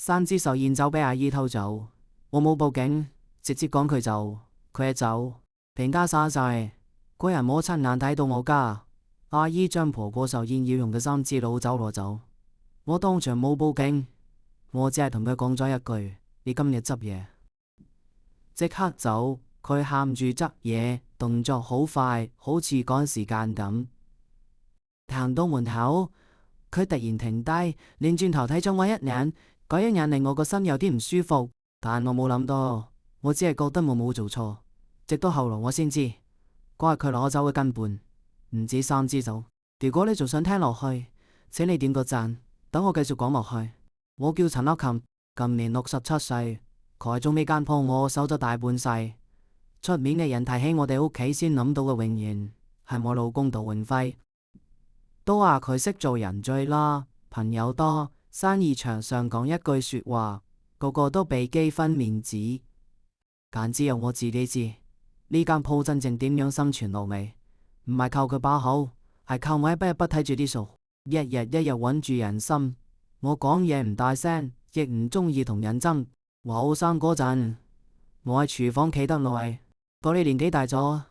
3支手煙酒俾阿姨偷走，我冇報警，直接趕佢走。佢一走，平家灑晒，嗰人摸親眼睇到我家阿姨將婆婆手煙要用嘅3支老酒攞走。我當場冇報警，我只係同佢講咗一句：你今日執嘢，即刻走。佢喊住執嘢，動作好快，好似趕時間咁。行到門口，佢突然停低，擰轉頭睇咗我一眼，嗰一眼令我個心有啲唔舒服。但我冇諗多，我只係覺得我冇做錯。直到後來我先知，嗰係佢攞走嘅根本唔止3支酒。如果你仲想聽落去，請你點個讚，等我繼續講落去。我叫陳克勤，今年67歲，佢仲未間鋪我守咗大半世。出面嘅人提起我哋屋企先諗到嘅永遠係我老公杜永輝。都話佢識做人最啦，朋友多，生意場上講一句說話，個個都俾幾分面子。但只有我自己知呢間鋪真正點樣生存落嚟，唔係靠佢把口，係靠我一筆一筆睇住啲數，一日一日穩住人心。我講嘢唔大聲，亦唔中意同人爭。我後生嗰陣，我喺廚房企得耐，到你年紀大咗，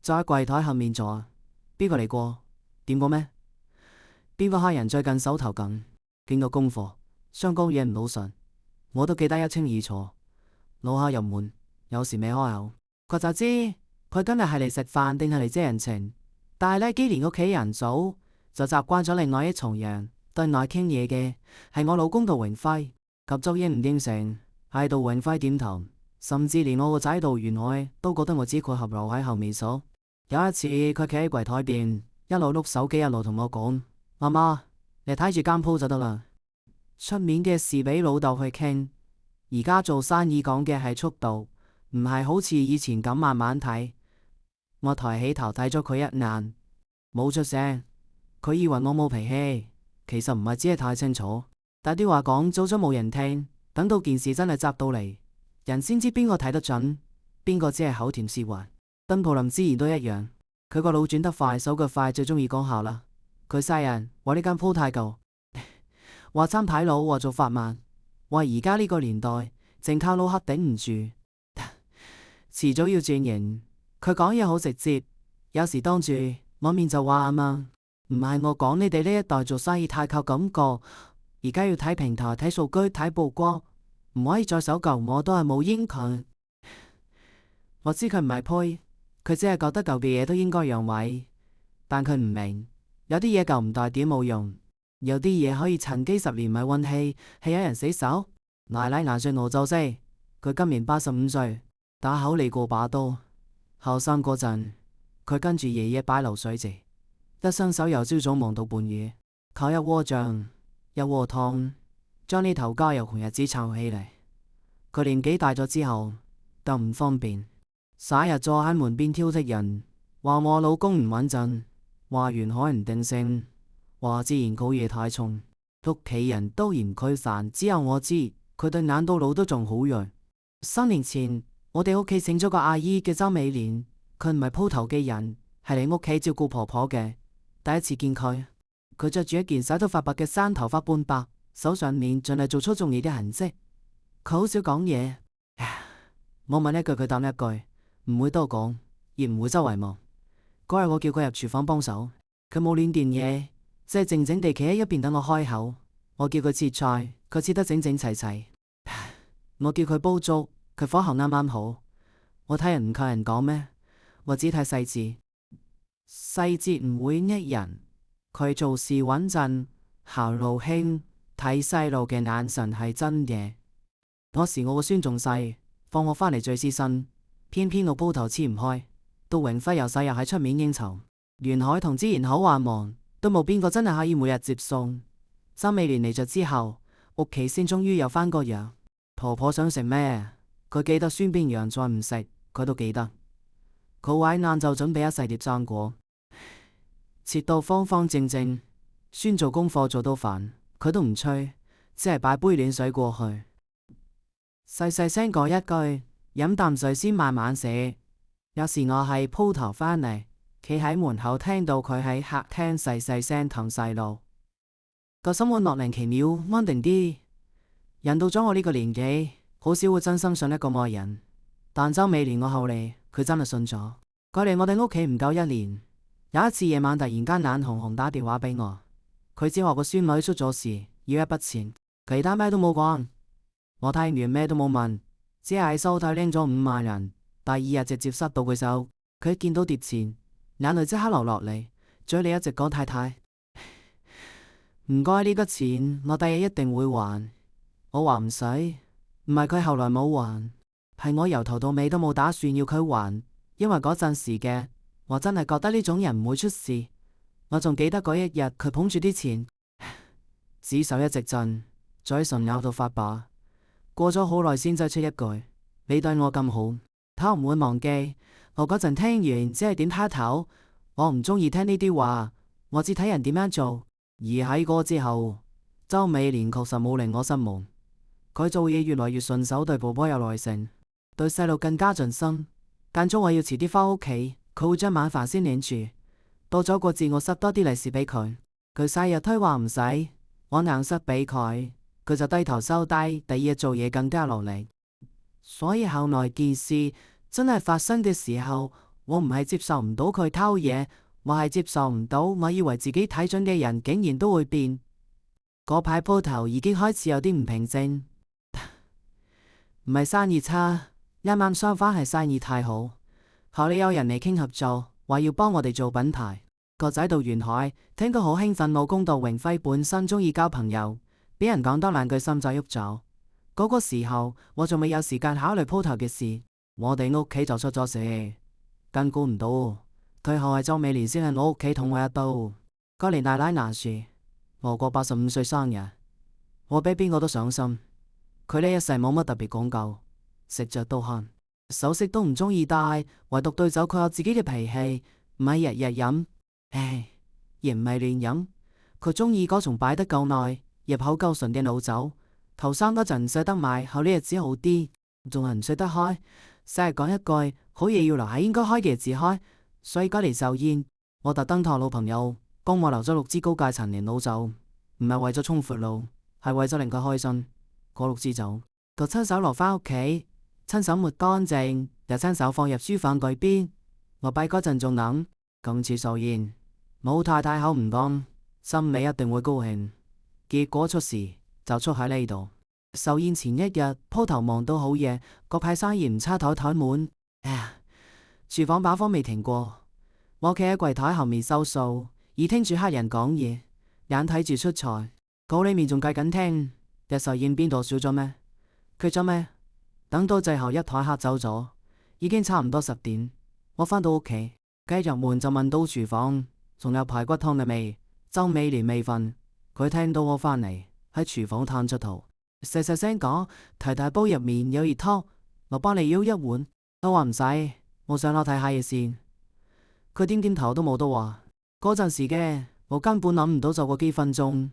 就喺櫃台後面坐。邊個嚟過？點過咩？邊個客人最近手頭緊？見個功課，雙高嘢唔老實，我都記得一清二楚。老客入門，有時未開口，佢就知佢今日係嚟食飯定係嚟借人情。但係呢幾年屋企人數就習慣咗另外一重人，對外傾嘢嘅係我老公杜永輝，及足應唔應承係杜永輝點頭。甚至連我個仔杜元海都覺得我只配合留喺後面數。有一次佢企喺櫃台邊，一路碌手機一路同我講：媽媽，你睇住間鋪就得啦，出面嘅事俾老豆去傾。而家做生意講嘅係速度，唔係好似以前咁慢慢睇。我抬起頭睇咗佢一眼，冇出聲。佢以為我冇脾氣，其實唔係，只係太清楚。但啲話講早咗冇人聽，等到件事真係執到嚟，人先知邊個睇得準，邊個只係口甜舌滑。登浦林之言都一樣，佢個腦轉得快，手腳快，最中意講下啦。佢晒人話呢間鋪太舊，話餐牌佬，話做法慢，話而家呢個年代淨靠老客頂唔住，遲早要轉型。佢講嘢好直接，有時當住我面就話啊嘛，唔係我講，你哋呢一代做生意太靠感覺，而家要睇平台、睇數據、睇曝光，唔可以再守舊。我都係冇應佢。我知佢唔係呸，佢只係覺得舊嘅嘢都應該讓位，但佢唔明，有啲嘢舊唔代表冇用，有啲嘢可以趁幾十年，唔係運氣，係有人死手。奶奶顏算我就識，佢今年85歲，打口嚟過把刀。後生嗰陣，佢跟住爺爺擺流水席，一雙手由朝早忙到半夜，靠一鍋醬一鍋湯，將呢頭家由窮日子撐起嚟。佢年紀大咗之後都唔方便，成日坐喺門邊挑剔人，話我老公唔穩陣，話袁海唔定性，話自然搞嘢太重，屋企人都嫌佢煩。只有我知佢對眼到腦都仲好弱。3年前我哋屋企請咗個阿姨叫周美蓮，佢唔係鋪頭嘅人，係嚟屋企照顧婆婆嘅。第一次見佢，佢着住一件洗到發白嘅衫，頭髮半白，手上面盡係做粗重嘢嘅痕跡。佢好少講嘢，我問一句佢答一句，唔會多講，亦唔會周圍望。嗰日我叫佢入廚房幫手，佢冇亂掂嘢，即係靜靜地企喺一邊等我開口。我叫佢切菜，佢切得整整齊齊。我叫佢煲粥，佢火候啱啱好。我睇人唔靠人講咩，我只睇細節，細節唔會益人。佢做事穩陣，行路輕，睇細路嘅眼神係真嘅。嗰時我個孫仲細，放學翻嚟最黐身，偏偏我煲頭黐唔開。杜永輝由細又喺出面應酬，袁海同之前口話忙，都冇邊個真係可以每日接送。周美蓮嚟咗之後，屋企先終於有翻個樣。婆婆想食咩，佢記得酸邊羊再唔食，佢都記得。佢會喺晏晝準備一細碟生果，切到方方正正。孫做功課做到煩，佢都唔催，只係擺杯暖水過去，細細聲講一句，飲啖水先慢慢食。有時我喺鋪頭返嚟，企喺門口聽到佢喺客廳細細聲氹細路，個心會莫名其妙安定啲。人到咗我呢個年紀，好少會真心信一個愛人，但周美蓮我後嚟佢真係信咗。佢嚟我哋屋企唔夠一年，有一次夜晚突然間眼紅紅打電話俾我，佢只話個孫女出咗事，要一筆錢，其他咩都冇講。我睇完咩都冇問，只係喺收袋拎咗5萬人，第二日直接塞到佢手。佢見到疊錢，眼淚即刻流落嚟，嘴裏一直講太太，唔該呢筆錢我第日一定會還。我話唔使，唔係佢後來冇還，係我由頭到尾都冇打算要佢還，因為嗰陣時嘅我真係覺得呢種人唔會出事。我仲記得嗰一日佢捧住啲錢，指手一直震，嘴唇咬到發白。過咗好耐先擠出一句：你對我咁好，他唔會忘記。我嗰陣聽完只係點睇頭，我唔中意聽呢啲話，我只睇人點樣做。而喺嗰之後，周美蓮確實冇令我失望。佢做嘢越來越順手，對婆婆有耐性，對細路更加盡心。間中我要遲啲返屋企，佢會將晚飯先領住。到咗過節，我塞多啲利是俾佢，佢成日推話唔使，我硬塞俾佢，佢就低頭收低。第二日做嘢更加落力。所以後來件事真係發生嘅時候，我唔係接受唔到佢偷嘢，我係接受唔到，我以為自己睇準嘅人竟然都會變。嗰排鋪頭已經開始有啲唔平靜，唔係生意差，啱啱相反係生意太好。後嚟有人嚟傾合作，話要幫我哋做品牌。個仔到沿海，聽佢好興奮。老公杜榮輝本身中意交朋友，俾人講多兩句心就喐咗。嗰個時候我仲未有時間考慮鋪頭嘅事，我哋屋企就出咗事，更估唔到退後係周美蓮先喺我屋企捅我一刀。嗰年奶奶難說，我過85歲生日，我比邊個都上心。佢呢一世冇乜特別講究，食着都慳，首飾都唔中意戴，唯獨對酒佢有自己嘅脾氣，唔係日日飲，亦唔係亂飲。佢中意嗰種擺得夠耐、入口夠順嘅老酒。頭生嗰陣唔捨得買，後呢日子好啲，仲係唔捨得開。成日講一句好嘢要留喺應該開嘅日子開，所以嗰年壽宴，我特登託老朋友幫我留咗6支高價陳年老酒，唔係為咗衝闊路，係為咗令佢開心。嗰6支酒，佢親手攞返屋企，親手抹乾淨，又親手放入書房嗰邊。我擺嗰陣仲諗，今次壽宴冇太太口唔講，心裏一定會高興。結果出事就出喺呢度。壽宴前一日，鋪頭忙到好夜，嗰排生意唔差，台台滿。廚房把風未停過，我企喺櫃台後面收數，耳聽住客人講嘢，眼睇住出菜，稿裏面仲計緊聽。日壽宴邊度少咗咩？缺咗咩？等到最後一台客走咗，已經差唔多10點。我返到屋企，繼入門就問到廚房仲有排骨湯嘅味。周美蓮未瞓，佢聽到我返嚟喺廚房探出頭，細細聲講：太太煲入面有熱湯，我幫你舀一碗。我話唔使，我上樓睇下嘢先。佢點點頭都冇得話。嗰陣時嘅我根本諗唔到，就過幾分鐘，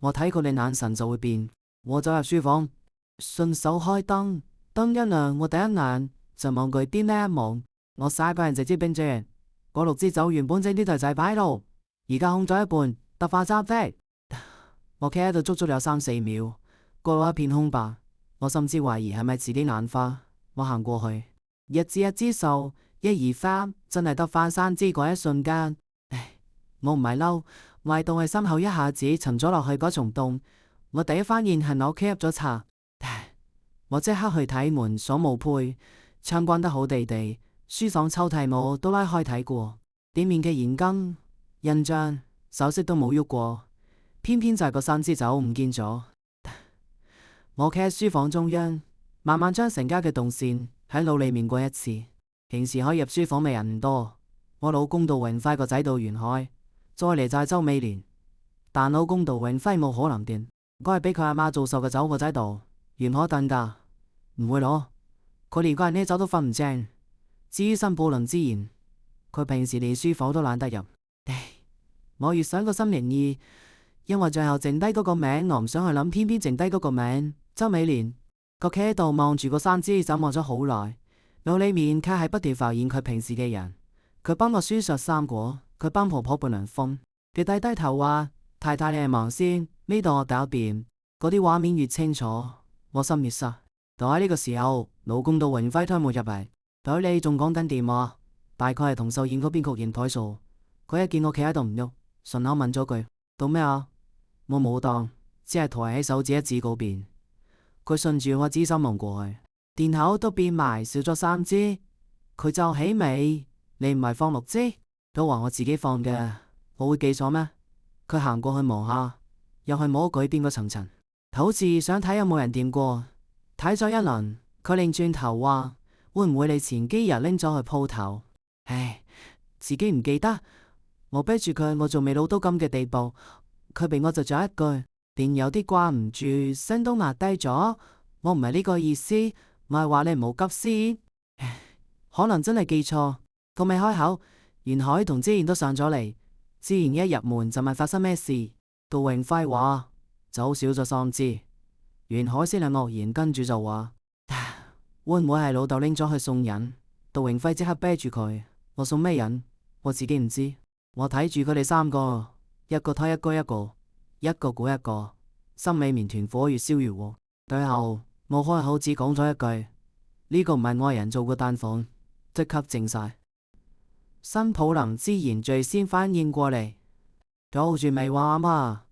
我睇佢哋眼神就會變。我走入書房，順手開燈，燈一亮，我第一眼就望佢啲呢一望。我晒個人直接冰住，嗰6支酒原本整啲台仔擺喺度，而家空咗一半，得翻3滴。我企喺度足足有3-4秒，過咗一片空白。我甚至懷疑係咪自己眼花。我行過去，一支一支數，一二三，真係得翻3支。嗰一瞬間，我唔係嬲，唯獨係心口一下子沉咗落去嗰種凍。我第一發現係我屋企入咗賊，我即刻去睇門鎖冇配，窗關得好地地，書房抽屜冇都拉開睇過，店面嘅現金、印章、首飾都冇喐過，偏偏就係個3支酒唔見咗。我企喺書房中央，慢慢將成家嘅動線喺腦裏面過一次。平時可以入書房嘅人唔多，我老公杜永輝個仔杜元海，再嚟就係周美蓮，但老公杜永輝冇可能掂。嗰係俾佢阿媽做壽嘅酒個仔度，元海燉噶，唔會攞。佢連嗰人呢酒都瞓唔正。至於新寶林之言，佢平時連書房都懶得入。我越想個心靈意，因為最後剩低嗰個名，我唔想去諗，偏偏剩低嗰個名周美蓮。佢企喺度望住個3支酒望咗好耐，腦裏面卻係不斷浮現佢平時嘅人。佢幫我輸削生果，佢幫婆婆伴涼風。佢低低頭話：太太你係忙先。呢度我搞掂，嗰啲畫面越清楚，我心熱殺。就喺呢個時候，老公杜榮輝推門入嚟，隊裏仲講緊電話，大概係同秀燕嗰邊確認台數。佢一見我企喺度唔喐，順口問咗句：到咩啊？我冇當，只係抬起手指一指嗰邊。佢順住我指手望過去，電口都變埋，少咗3支。佢皺起眉：你唔係放6支？都話我自己放嘅，我會記錯咩？佢行過去望下，又去摸舉邊個層層，好似想睇有冇人掂過。睇咗一輪，佢擰轉頭話：會唔會你前幾日拎咗去鋪頭？唉，自己唔記得。我逼住佢，我仲未老到咁嘅地步。佢俾我就咗一句，便有啲掛唔住，聲都壓低咗。我唔係呢個意思，我係話你唔好急先。可能真係記錯。佢未開口，袁海同之言都上咗嚟。之言一入門就問發生咩事。杜榮輝話：酒少咗3支。袁海先係愕然，跟住就話：會唔會係老豆拎咗去送人？杜榮輝即刻啤住佢：我送咩人？我自己唔知。我睇住佢哋3個，一個推一個，一個估一個，心裏面團火越燒越旺。最後我開口只講咗一句：呢個唔係外人做嘅單房，即刻靜晒。新抱林之言最先反應過嚟，做住未話嘛？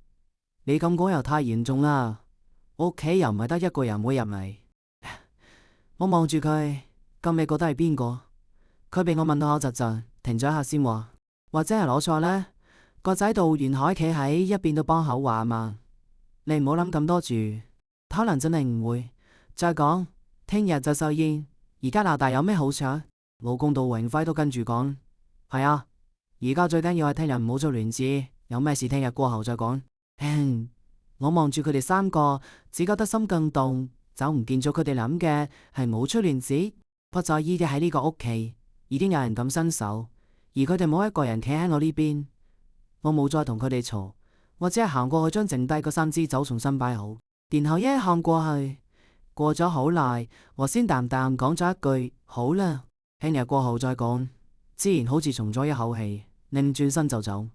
你咁講又太嚴重啦！屋企又唔係得一個人會入嚟。我望住佢，咁你覺得係邊個？佢被我問到口窒窒，停咗一下先話：或者係攞錯呢？個仔杜元海企喺一邊都幫口話嘛。你唔好諗咁多住，可能真係唔會。再講，聽日就壽宴，而家鬧大有咩好搶？老公杜榮輝都跟住講：係啊，而家最緊要係聽日唔好出亂子，有咩事聽日過後再講。我望住佢哋3個，只覺得心更凍，走唔見咗佢哋諗嘅係冇出亂子，不在意嘅喺呢個屋企已經有人咁伸手，而佢哋冇一個人企喺我呢邊。我冇再同佢哋嘈，我只係行過去將剩低嗰3支酒重新擺好，然後一看過去。過咗好耐，我先淡淡講咗一句：好啦，聽日過後再講。之然好似鬆咗一口氣，擰轉身就走。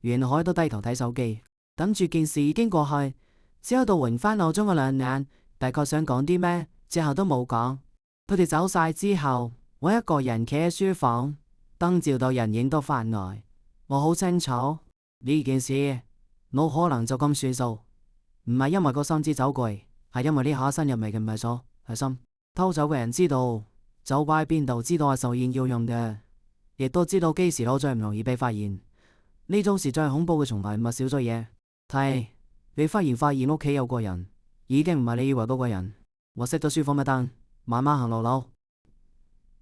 袁海都低頭睇手機。等住件事已經過去，只有杜榮輝扭咗我2眼，大概想講啲咩，之後都冇講。佢哋走晒之後，我一個人企喺書房，燈照到人影都發呆。我好清楚呢件事冇可能就咁算數，唔係因為嗰3支酒櫃，係因為呢下新入嚟嘅唔係鎖，係心。偷走嘅人知道酒擺喺邊度，知道係壽宴要用嘅，亦都知道幾時攞最唔容易被發現。呢種事最恐怖嘅，從來唔係少咗嘢。係你忽然發現屋企有個人，已經唔係你以為嗰個人。我熄咗書房嘅燈，慢慢行落樓。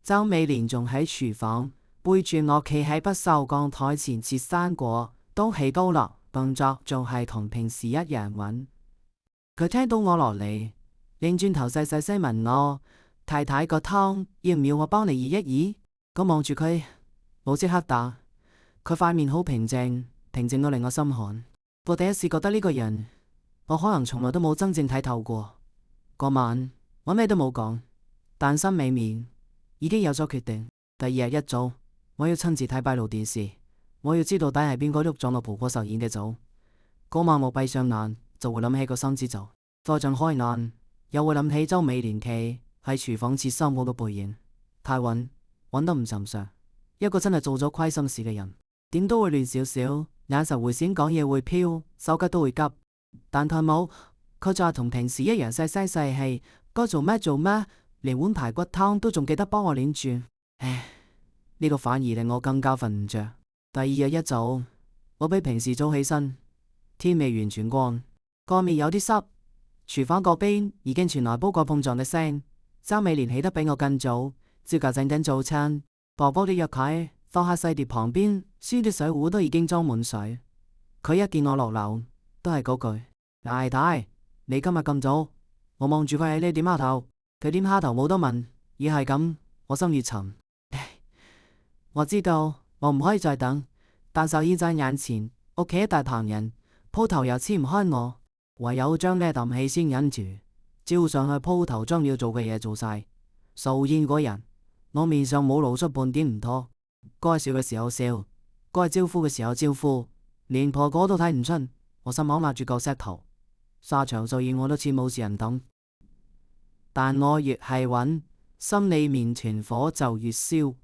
周美蓮仲喺廚房，背住我企喺不鏽鋼台前切生果，都起刀落，動作仲係同平時一樣穩。佢聽到我落嚟，擰轉頭細細聲問我：太太個湯要唔要我幫你熱一熱？我望住佢，冇即刻答。佢塊面好平靜，平靜到令我心寒。我第一次覺得呢個人，我可能從來都冇真正睇透過。嗰晚我咩都冇講，但心裏面已經有咗決定。第2日一早，我要親自睇閉路電視，我要知道底係邊個喐咗我蒲過壽宴嘅酒。嗰晚我閉上眼，就會諗起個3支酒，再陣開眼，又會諗起周美蓮企喺廚房切生果嘅背影。太穩得唔尋常，一個真係做咗虧心事嘅人，點都會亂少少。眼神會閃，講嘢會飄，手腳都會急。但佢冇，佢就係同平時一樣細聲細氣，該做咩做咩，連碗排骨湯都仲記得幫我捻住。呢個反而令我更加瞓唔着。第2日一早，我比平時早起身，天未完全光，個面有啲濕。廚房嗰邊已經傳來煲蓋碰撞嘅聲。周美蓮起得比我更早，照舊整緊早餐，薄薄啲藥塊放喺細碟旁邊，輸啲水壺都已經裝滿水。佢一見我落樓，都係嗰句：太太，你今日咁早？我望住佢喺呢點下頭，佢點下頭冇得問，而係咁，我心越沉。我知道我唔可以再等，但壽宴在眼前，屋企一大棚人，鋪頭又黐唔開我，唯有將呢啖氣先忍住，照上去鋪頭將要做嘅嘢做晒。壽宴嗰日，我面上冇露出半點唔妥。該笑嘅時候笑，該招呼嘅時候招呼，連婆婆都睇唔出。我心口壓住嚿石頭，沙場壽宴我都似冇事人等。但我越係揾，心裏面團火就越燒。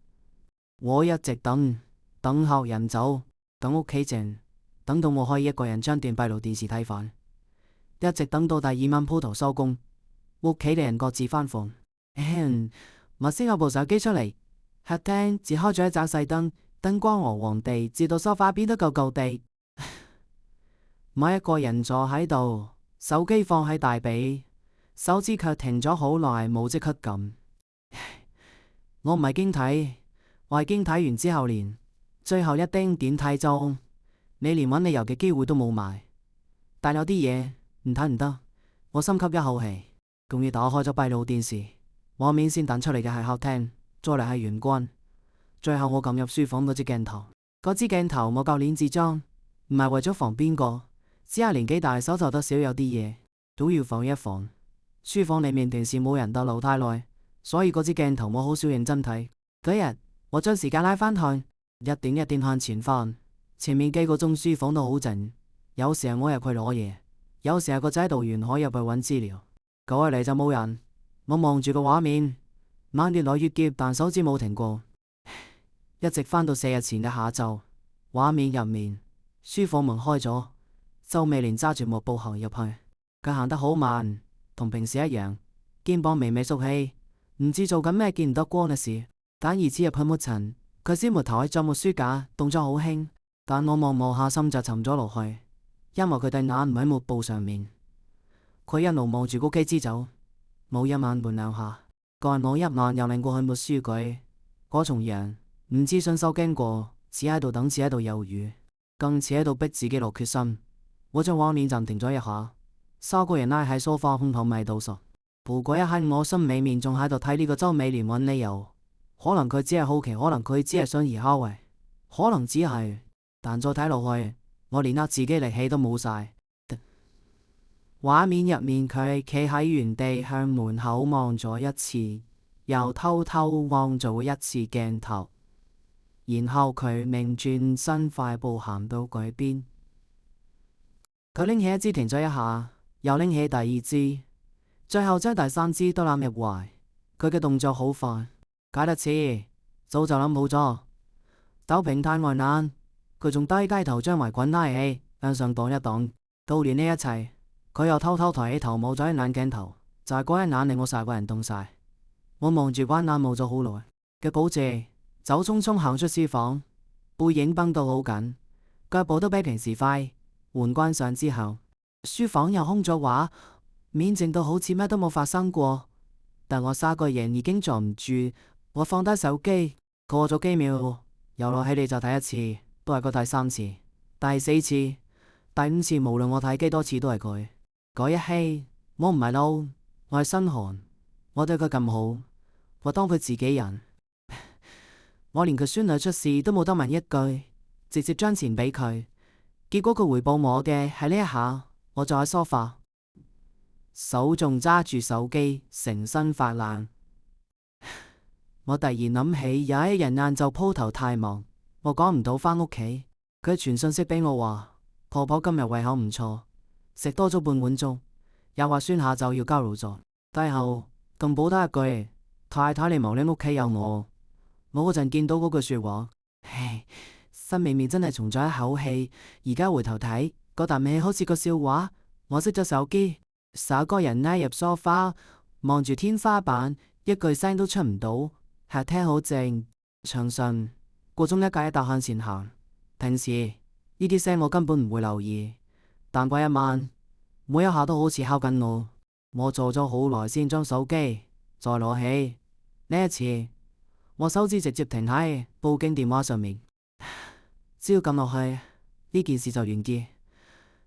我一直等，等客人走，等屋企靜，等到我可以一個人將段閉路電視睇飯，一直等到第二晚鋪頭收工，屋企嘅人各自返房。我先有部手機出嚟，客廳只開咗一盞細燈，燈光黃黃地，照到梳化變得舊舊地。我一個人坐喺度，手機放喺大髀，手指卻停咗好耐冇即刻撳。我唔係經睇，我係經睇完之後連最後一丁點睇中，你連揾理由嘅機會都冇埋。但有啲嘢唔睇唔得，我深吸一口氣，終於打開咗閉路電視，畫面先彈出嚟嘅係客廳，再嚟係玄關，最後我撳入書房嗰支鏡頭。嗰支鏡頭我舊年自裝，唔係為咗防邊個，只係年紀大手頭得少，有啲嘢都要防一防。書房裏面平時冇人逗留太耐，所以嗰支鏡頭我好少認真睇。嗰日我將時間拉翻去，一點一點向前翻，前面幾個鐘書房都好靜，有時候我入去攞嘢，有時候個仔讀完可以入去揾資料。嗰日嚟就冇人，我望住個畫面，眼越來越澀，但手指冇停過，一直翻到4日前嘅下晝。畫面入面，書房門開咗，周美蓮揸住幕布行入去，佢行得好慢，同平時一樣，肩膀微微縮起，唔知做緊咩見唔得光嘅事。但二次入去抹塵，佢先沒頭去裝木書架，動作好輕，但我望下心就沉咗落去，因為佢對眼唔喺幕布上面。佢一路望住個機支走，冇一晚半兩下，個我一晚又擰過去抹書櫃，嗰重樣唔知信手經過，似喺度等，似喺度猶豫，更似喺度逼自己落決心。我將畫面暫停咗一下，三個人拉喺梳化空頭咪倒索。不過一刻我心裏面仲喺度睇呢個周美蓮揾理由，可能佢只係好奇，可能佢只係想而敲胃，可能只係，但再睇落去，我連自己力氣都冇晒。畫面入面佢企喺原地向門口望咗一次，又偷偷望咗一次鏡頭，然後佢擰轉身快步行到嗰邊。佢拎起一支停咗一下，又拎起第二支，最後將第三支都攬入懷。佢嘅動作好快，解得似，早就諗好咗。抖平太外眼，佢仲低低頭將圍裙拉起，向上擋一擋。到完呢一切，佢又偷偷抬起頭望咗一眼鏡頭，就係嗰一眼令我成個人凍晒。我望住嗰一眼望咗好耐嘅保謝，走匆匆行出書房，背影繃到好緊，腳步都比平時快。門關上之後，書房又空咗畫面，靜到好似咩都冇發生過。但我三個人已經坐唔住，我放低手機，過咗幾秒，又攞起嚟就睇一次，都係個第三次、第四次、第五次，無論我睇幾多次都係佢。嗰一氣，我唔係嬲，我係心寒。我對佢咁好，我當佢自己人，我連佢孫女出事都冇得問一句，直接將錢俾佢。結果佢回報我嘅係呢一下，我坐喺梳化，手仲揸住手機，成身發冷。我突然諗起有一日晏晝鋪頭太忙，我趕唔到返屋企，佢傳信息俾我話婆婆今日胃口唔錯，食多咗半碗粥，又話孫下晝要交勞作。最後更補得一句，太太你忙，你屋企有我。我嗰陣見到嗰句說話，心裏面真係鬆咗一口氣。而家回頭睇，嗰啖氣好似個笑話。我熄咗手機，成個人挨入梳化，望住天花板，一句聲都出唔到。客廳好靜，牆上個鐘一格一格向前行。平時呢啲聲我根本唔會留意，但嗰一晚每一下都好似敲緊我。我坐咗好耐先將手機再攞起，呢一次我手指直接停喺報警電話上面。只要撳落去，呢件事就完結。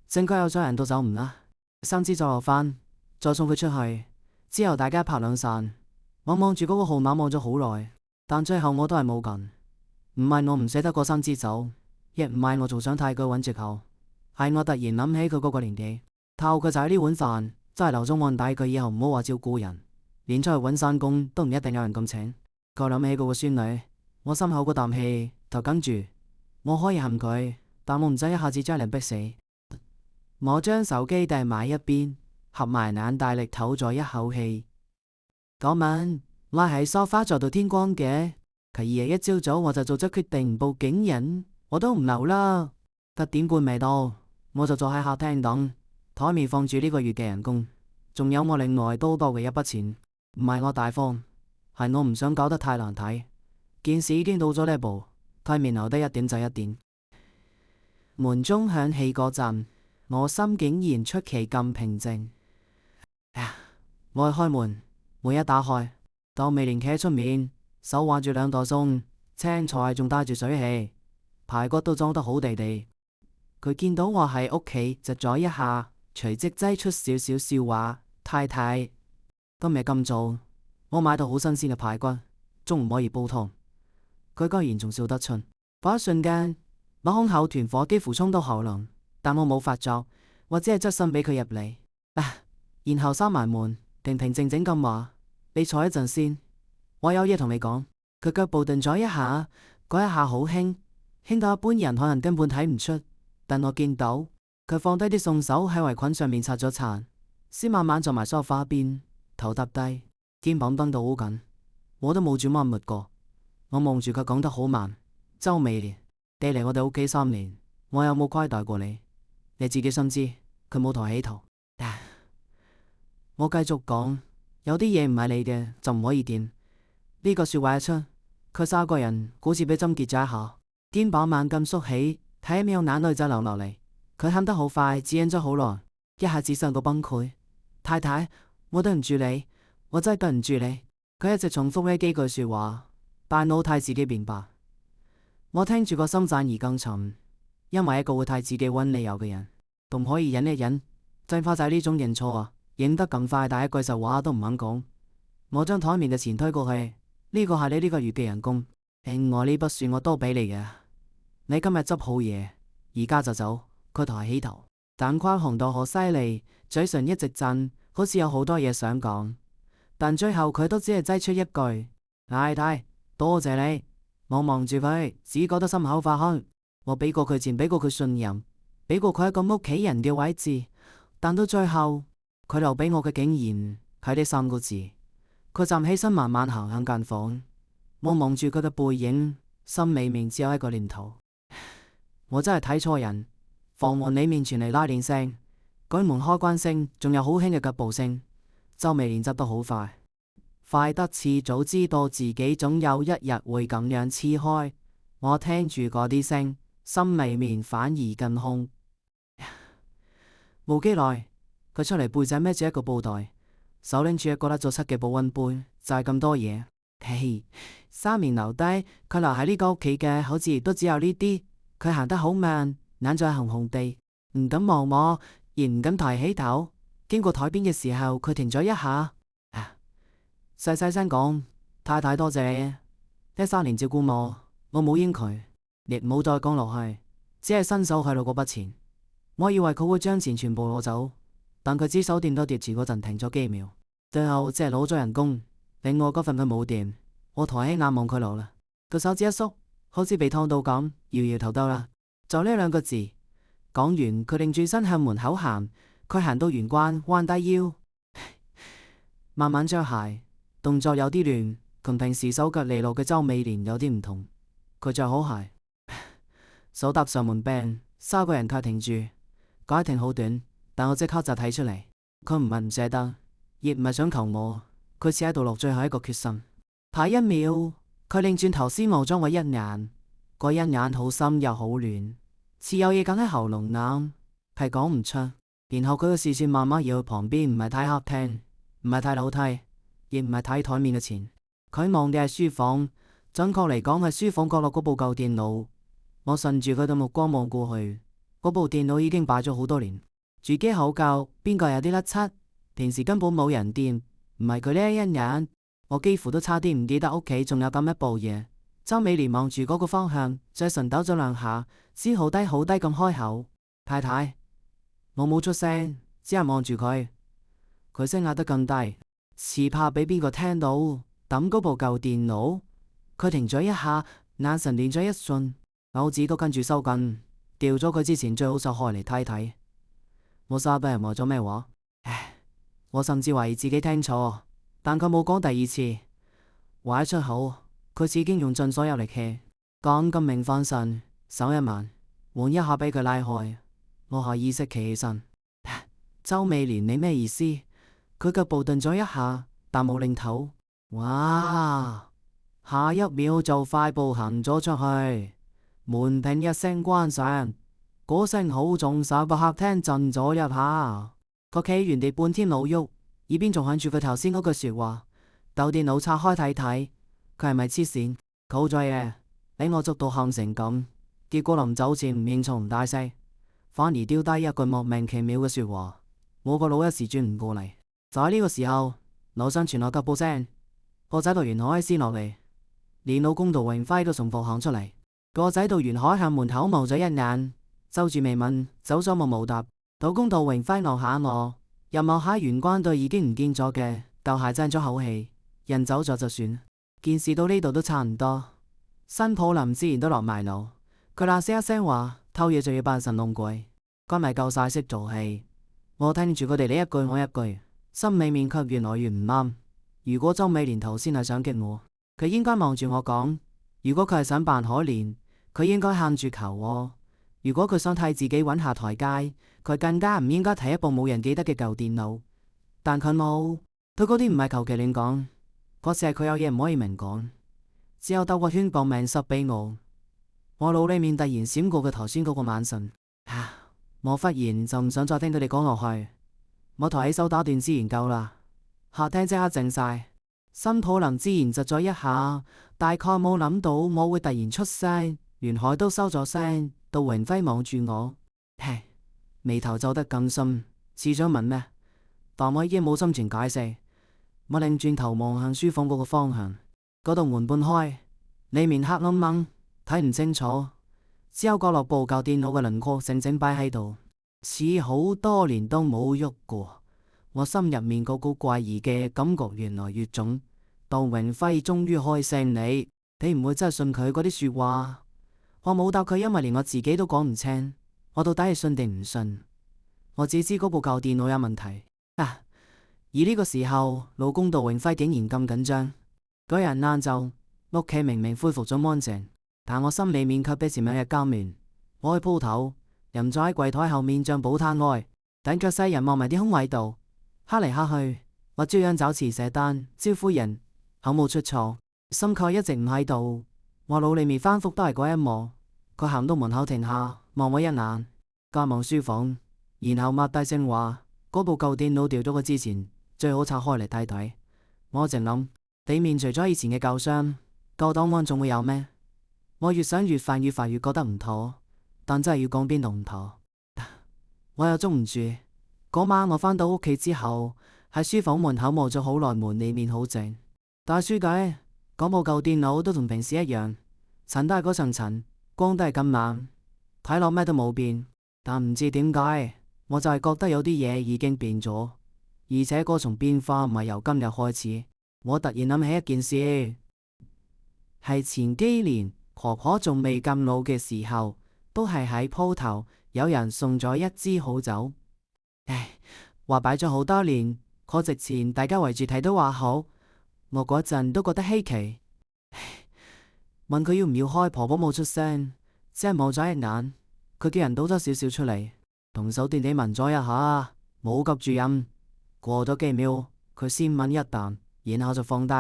證據有咗，人都走唔甩。三支再落返，再送佢出去之後，大家拍兩散。我望住嗰個號碼望咗好耐，但最後我都係冇撳。唔係我唔捨得嗰三支走，亦唔係我仲想替佢揾藉口，係我突然諗起佢嗰個年紀，透佢就係呢碗飯，真係留中案底。佢以後唔好話照顧人，連出去揾散工都唔一定有人咁請。佢諗起嗰個孫女，我心口嗰啖氣就跟住。我可以恨佢，但我唔使一下子將人逼死。我將手機掟埋一邊，合埋眼，大力唞咗一口氣。嗰晚我喺梳化坐到天光嘅，其二日一朝早我就做咗決定，唔報警人，我都唔留啦。8點半未到，我就坐喺客廳等，台面放住呢個月嘅人工，仲有我另外多嘅一筆錢。唔係我大方，係我唔想搞得太難睇。件事已經到咗呢一步，台面留得一點就一點。門鐘響起嗰陣，我心竟然出奇咁平靜。我去開門，門一打開，當美蓮企喺出面，手挽住兩袋餸，青菜仲帶住水氣，排骨都裝得好地地。佢見到我喺屋企窒咗一下，隨即擠出少少笑話：太太，今日咁早，我買到好新鮮嘅排骨，仲唔可以煲湯？佢居然仲笑得出。嗰一瞬間，我胸口團火幾乎衝到喉嚨，但我冇發作，我只係側身俾佢入嚟，然後閂埋門，平平靜靜咁話：你坐一陣先，我有嘢同你講。佢腳步頓咗一下，嗰一下好輕，輕到一般人可能根本睇唔出，但我見到佢放低啲餸手喺圍裙上面擦咗擦，先慢慢坐埋梳化邊，頭耷低，肩膀繃到好緊，我都冇轉彎抹過。我望住佢講得好慢：周美蓮，你嚟我哋屋企3年，我有冇虧待過你？你自己心知。佢冇抬起頭。我繼續講：有啲嘢唔係你嘅就唔可以掂。呢個說話一出，佢3個人好似俾針結咗一下，肩膀猛咁縮起，睇一秒眼淚就流落嚟。佢喊得好快，只忍咗好耐，一下子上到崩潰。太太，我對唔住你，我真係對唔住你。佢一直重複呢幾句說話，大腦替自己辯白。我聽住個心顫而更沉，因為一個會替自己揾理由嘅人，仲可以忍一忍。真花仔呢種認錯啊，認得咁快，但一句實話都唔肯講。我將台面嘅錢推過去，呢個係你呢個月嘅人工，另外呢筆算我多俾你嘅。你今日執好嘢，而家就走。佢抬起頭，眼眶紅到好犀利，嘴唇一直震，好似有好多嘢想講，但最後佢都只係擠出一句：太太，多謝你。我望住佢，只覺得心口發空。我俾過佢錢，俾過佢信任，俾過佢一個屋企人嘅位置，但到最後，佢留俾我嘅竟然係呢3個字。佢站起身，慢慢行向間房。我望住佢嘅背影，心裏面只有一個念頭：我真係睇錯人。房門裏面傳嚟拉鏈聲、舉門開關聲，仲有好輕嘅腳步聲。周美蓮執得好快，快得似早知道自己總有一日會咁樣黐開。我聽住嗰啲聲，心裏面反而更空。冇幾耐，佢出嚟，背脊孭住一個布袋，手拎住一個甩咗漆嘅保溫杯，就係咁多嘢。嘿，3年留低，佢留喺呢個屋企嘅好似亦都只有呢啲。佢行得好慢，眼在紅紅地，唔敢望我，亦唔敢抬起頭。經過台邊嘅時候，佢停咗一下，細細聲講：太太，多謝你，呢3年照顧我。我冇應佢，亦冇再講落去，只係伸手去攞嗰筆錢。我以為佢會將錢全部攞走，但佢只手掂到碟詞嗰陣停咗幾秒，最後只係攞咗人工，另外嗰份佢冇掂。我抬起眼望佢攞啦，佢手指一縮，好似被燙到咁，搖搖頭得啦。就呢2個字。講完，佢擰住身向門口行。佢行到玄關，彎低腰，慢慢着鞋，動作有啲亂，同平時手腳利落嘅周美蓮有啲唔同。佢着好鞋，手搭上門柄，3個人卻停住。嗰一停好短，但我即刻就睇出嚟，佢唔係唔捨得，亦唔係想求我，佢似喺度落最後一個決心。下一秒，佢擰轉頭先望咗我一眼，嗰一眼好深又好暖，似有嘢梗喺喉嚨硬，係講唔出。然後佢嘅視線慢慢移去旁邊，唔係睇客廳，唔係睇樓梯，亦唔係睇台面嘅錢。佢望嘅係書房，準確嚟講係書房角落嗰部舊電腦。我順住佢嘅目光望過去，嗰部電腦已經擺咗好多年，主機好舊，邊個有啲甩漆，平時根本冇人掂。唔係佢呢一眼，我幾乎都差啲唔記得屋企仲有咁一部嘢。周美蓮望住嗰個方向，嘴唇抖咗2下，先好低咁開口：太太。我冇出聲，只係望住佢。佢聲壓得更低，似怕俾邊個聽到。抌嗰部舊電腦，佢停咗一下，眼神亂咗一瞬，手指都跟住收緊。掉咗佢之前，最好就開嚟睇睇。我沙俾人話咗咩話？我甚至懷疑自己聽錯。但佢冇講第二次。話一出口，佢已經用盡所有力氣，趕咁明翻身，手一慢，換一下俾佢拉開。我下意識企起身。周美蓮，你咩意思？佢腳步頓咗一下，但冇擰頭。哇！下一秒就快步行咗出去，門屏一聲關上，嗰聲好重，使個客廳震咗一下。佢企原地半天冇喐，耳邊仲響住佢頭先嗰句說話。鬥電腦拆開睇睇，佢係咪黐線？好在嘅，俾我捉到喊成咁。結果臨走前唔認錯唔大聲，反而丟低一句莫名其妙嘅說話。我個腦一時轉唔過嚟。就喺呢個時候，樓上傳來腳步聲，個仔杜元海先落嚟，連老公杜榮輝都從房行出嚟。個仔杜元海向門口望咗一眼，皺住眉問，走咗冇答。老公杜榮輝望下我，又望下玄關對已經唔見咗嘅舊鞋，爭咗口氣。人走咗就算，件事到呢度都差唔多。新抱林自然都落埋樓，佢嗱聲一聲話偷嘢就要扮神弄鬼，該咪夠晒識做戲。我聽住佢哋你一句我一句，心裏面卻越來越唔啱。如果周美蓮頭先係想激我，佢應該望住我講；如果佢係想扮可憐，佢應該喊住求我；如果佢想替自己揾下台階，佢更加唔應該提一部冇人記得嘅舊電腦。但佢冇，佢嗰啲唔係求其亂講，嗰時係佢有嘢唔可以明講，只有兜個圈搏命塞俾我。我腦裏面突然閃過佢頭先嗰個眼神。我忽然就唔想再聽佢哋講落去，我抬起手打斷之言夠啦。客廳即刻靜晒，新抱林之然窒咗一下，大概冇諗到我會突然出聲，袁海都收咗聲，杜榮輝望住我，眉頭皺得咁深，似想問咩，但我已經冇心情解釋。我擰轉頭望向書房嗰個方向，嗰度門半開，裏面黑掹掹，睇唔清楚。只有角落部舊電腦嘅輪廓靜靜擺喺度，似好多年都冇喐過。我心入面嗰股怪異嘅感覺越來越重。杜榮輝終於開聲，你唔會真係信佢嗰啲說話？我冇答佢，因為連我自己都講唔清，我到底係信定唔信？我只知嗰部舊電腦有問題。而呢個時候，老公杜榮輝竟然咁緊張。嗰日晏晝，屋企明明恢復咗安靜，但我心裏面卻比前兩日膠面。我去鋪頭，人坐喺櫃台後面像報攤外，等腳細人望埋啲空位度，黑嚟黑去。我照樣找詞寫單招呼人，口冇出錯，心卻一直唔喺度。我腦裏面反覆都係嗰一幕。佢行到門口停下，望我一眼，加望書房，然後擘大聲話：嗰部舊電腦掉咗個之前，最好拆開嚟睇睇。我淨諗，地面除咗以前嘅舊箱，舊檔案仲會有咩？我越想越煩，越煩越覺得唔妥，但真係要講邊度唔妥，我又捉唔住。嗰晚我返到屋企之後，喺書房門口望咗好耐，門裏面好靜。但係書底嗰部舊電腦都同平時一樣，塵都係嗰層塵，光都係咁暗，睇落咩都冇變。但唔知點解，我就係覺得有啲嘢已經變咗，而且嗰種變化唔係由今日開始。我突然諗起一件事，係前幾年婆婆仲未咁老嘅時候，都係喺鋪頭有人送咗一支好酒。話擺咗好多年，我值錢，大家圍住睇都話好。我嗰陣都覺得稀奇，問佢要唔要開，婆婆冇出聲，只係望咗一眼。佢叫人倒咗少少出嚟，同手斷地聞咗一下，冇急住飲。過咗幾秒，佢先抿一啖，然後就放低。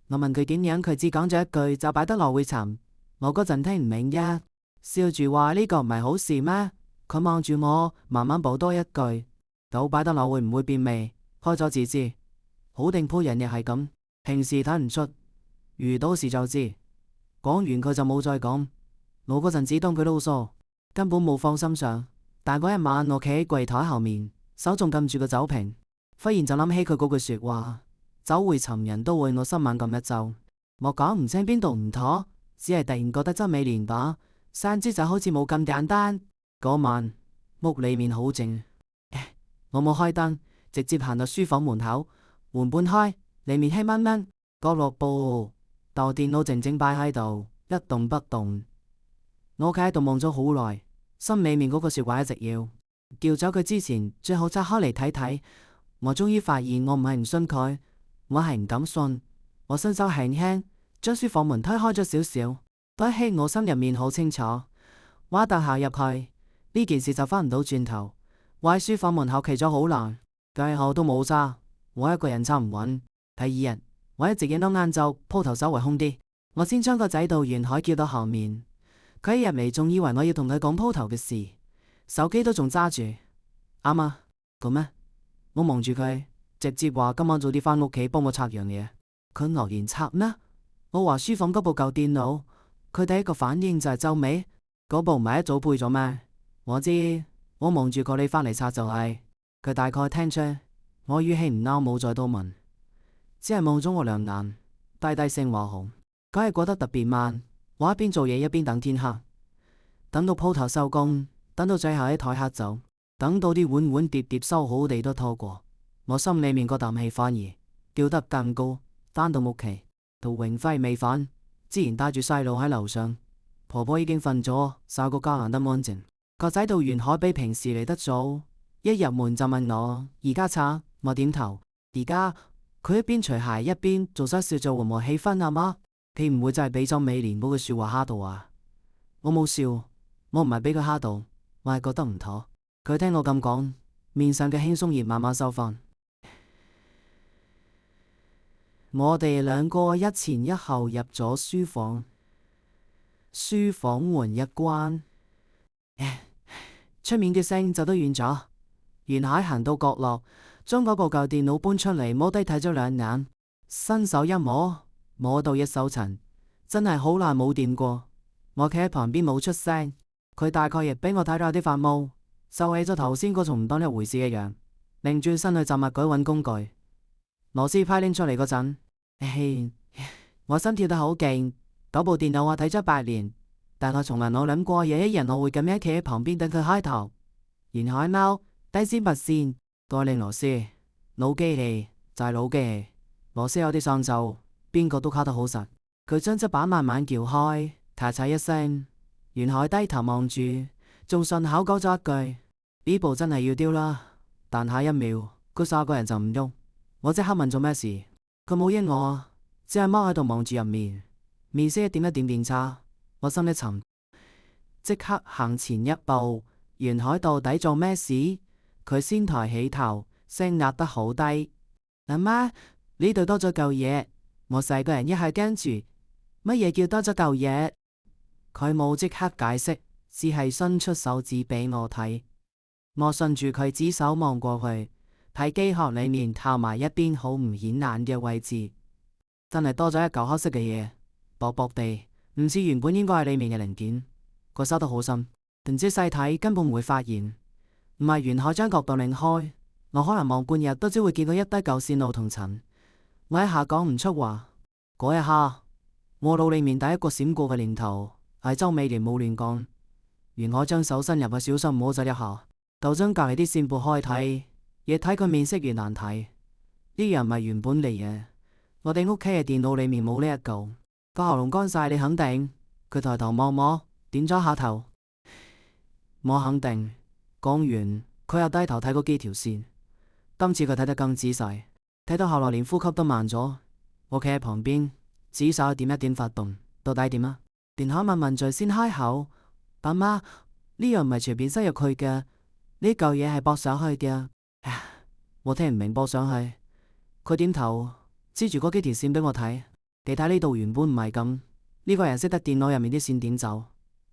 我問佢點樣，佢只講咗一句就擺得落會沉。我嗰陣聽唔明啫，笑住話呢個唔係好事咩？佢望住我，慢慢補多一句：豆擺得落會唔會變味？開咗自知。好定鋪人亦係咁，平時睇唔出，遇到事就知。講完佢就冇再講。我嗰陣只當佢囉嗦，根本冇放心上。但嗰一晚我企喺櫃台後面，手仲撳住個酒瓶，忽然就諗起佢嗰句說話：酒會尋人都會。我心猛咁一皺，我講唔清邊度唔妥，只係突然覺得周美蓮把生豬就好似冇咁簡單。嗰晚屋裏面好靜，我冇開燈，直接行到書房門口，門半開，裏面黑掹掹，角落部舊電腦靜靜擺喺度，一動不動。我企喺度望咗好耐，心裏面嗰個說話一直要叫走佢之前，最好拆開嚟睇睇。我終於發現我唔係唔信佢，我係唔敢信。我伸手輕輕將書房門推開咗少少，不希我心入面好清楚，我一踏入去，呢件事就翻唔到轉頭。我喺書房門口企咗好耐，最後都冇揸，我一個人撐唔穩。第二日，我一直影到晏晝，鋪頭稍為空啲，我先將個仔到沿海叫到後面。佢一入嚟仲以為我要同佢講鋪頭嘅事，手機都仲揸住。啱啊，咁咩？我望住佢，直接話今晚早啲翻屋企幫我拆樣嘢。佢愕然，拆咩？我話書房嗰部舊電腦。佢第一個反應就係皺眉，嗰部唔係一早配咗咩？我知，我望住佢，你翻嚟拆就係。佢大概聽出我語氣唔啱，冇再多問，只係望咗我兩眼，低低聲話好。佢係過得特別慢，我一邊做嘢一邊等天黑，等到鋪頭收工，等到最後一台黑走，等到啲碗碗碟碟收好地都拖過，我心裏面個啖氣反而吊得更高。翻到屋企，杜永輝未返，之前帶住細路喺樓上，婆婆已經瞓咗，晒個家閒得安靜。個仔到沿海比平時嚟得早，一入門就問我而家拆，我點頭。而家佢一邊除鞋一邊做晒笑做緩和氣氛。阿媽，佢唔會就係俾咗美蓮嗰句說話蝦到啊？我冇笑，我唔係俾佢蝦到，我係覺得唔妥。佢聽我咁講，面上嘅輕鬆葉慢慢收翻。我哋兩個一前一後入咗書房，書房門一關，出面嘅聲就都遠咗。袁海行到角落，將嗰部舊電腦搬出嚟，摸低睇咗兩眼，伸手一摸，摸到一手塵，真係好耐冇掂過。我企喺旁邊冇出聲，佢大概亦俾我睇到有啲發毛，收起咗頭先嗰種唔當一回事嘅樣，擰轉身去雜物櫃揾工具。螺絲批拎出嚟嗰陣，我心跳得好勁。嗰部電腦我睇咗8年，但我從來冇諗過有一日我會咁樣企喺旁邊等佢開頭。沿海貓低線拔線，過擰螺絲，老機器就係老機器，螺絲有啲生鏽，邊個都卡得好實。佢將側板慢慢撬開，咔嚓一聲，沿海低頭望住，仲順口講咗一句：呢部真係要丟啦。但下一秒，佢三個人就唔喐。我即刻問做咩事，佢冇應我，只係踎喺度望住入面，面色一點一點變差。我心一沉，即刻行前一步。沿海到底做咩事？佢先抬起頭，聲壓得好低。阿媽，呢度多咗嚿嘢。我細個人一係驚住，乜嘢叫多咗嚿嘢？佢冇即刻解釋，只係伸出手指俾我睇。我順住佢指手望過去，睇機殼裏面靠埋一邊好唔顯眼嘅位置，真係多咗一嚿黑色嘅嘢，薄薄地，唔似原本應該喺裏面嘅零件。佢收得好深，唔知細睇根本唔會發現。唔係沿海將角度擰開，我可能望半日都只會見到一堆舊線路同塵。我一下講唔出話。嗰一下，我腦裏面第一個閃過嘅念頭係周美蓮冇亂講。沿海將手伸入去，小心摸咗一下，就將隔籬啲線撥開睇，越睇佢面色越難睇。呢樣唔係原本嚟嘅，我哋屋企嘅電腦裏面冇呢一嚿。個喉嚨乾晒，你肯定？佢抬頭望我，點咗下頭。我肯定。講完，佢又低頭睇嗰幾條線。今次佢睇得更仔細，睇到後來連呼吸都慢咗。我企喺旁邊，指手一點一點發動。到底點啊？連海問問罪先開口。爸媽，呢樣唔係隨便塞入去嘅，呢嚿嘢係駁上去嘅。我聽唔明駁上去。佢點頭，支住嗰幾條線俾我睇。你睇呢度原本唔係咁。呢個人識得電腦入面啲線點走，